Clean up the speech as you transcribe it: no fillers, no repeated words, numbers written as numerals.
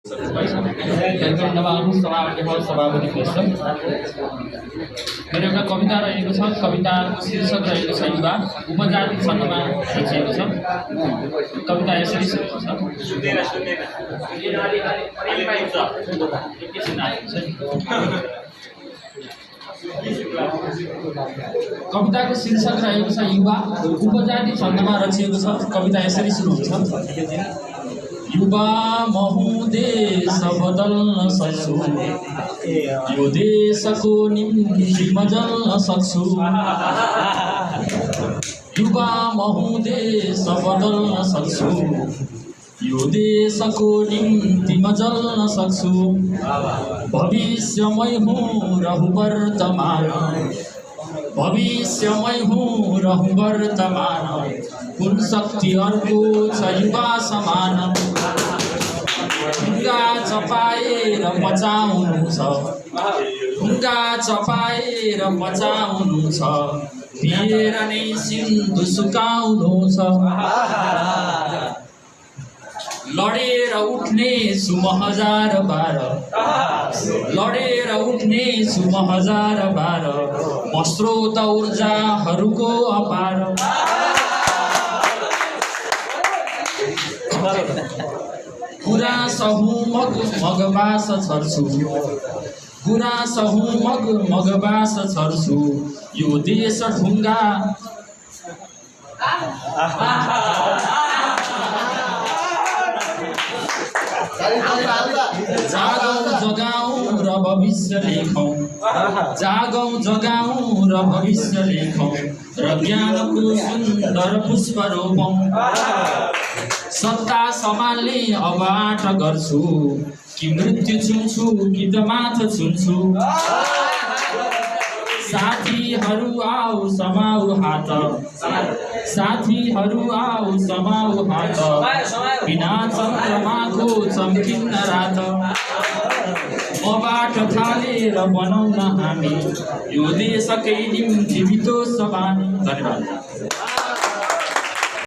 सभापति क्वेश्चन मेरो एउटा कविता रहेको छ। कविताको शीर्षक रहेको छ युवा उपजाति छन्दमा रचिएको छ। कविता यसरी सुरु छ। कविताको शीर्षक रहेको छ युवा उपजाति छन्दमा रचिएको छ। कविता यसरी सुरु हुन्छ। युवा महु देश बदल्न सक्छु, यो देशको निम्ति म जल्न सक्छु। युवा महु देश बदल्न सक्छु, यो देशको निम्ति म जल्न सक्छु। भविष्यमै हुँ रहु वर्तमान, भविष्यमै हुँ रहु वर्तमान। कुन शक्ति अर्को छ युवा समान। ढुङ्गा चपाएर बचाउनु छ, ढुङ्गा चपाएर बचाउनु छ। पिएर नै सिन्धु सुकाउनु छ। लडेर उठ्ने छु म हजार बार, लडेर उठ्ने छु म हजार बार। म स्रोत ऊर्जाहरूको अपार। गुराँस हुँ मग मगबास छर्छु, गुराँस हुँ मग मगबास छर्छु। यो देश ढुङ्गा जागौँ जगाउँ र भविष्य लेखौँ, जागौँ जगाउँ र भविष्य लेखौँ। र ज्ञानको सुन्दर पुष्प रोपौँ। सत्ता सम्हाल्ने अब आँट गर्छु, कि मृत्यु छुन्छु कि त माथ छुन्छु। साथीहरू आऊ समाऊ हात, साथीहरू आऊ समाऊ हात। बिना चन्द्रमाको चम्किन्न रात। मबाट थालेर बनाउन हामी यो देशकै निम्ति बितोस् बानी। धन्यवाद।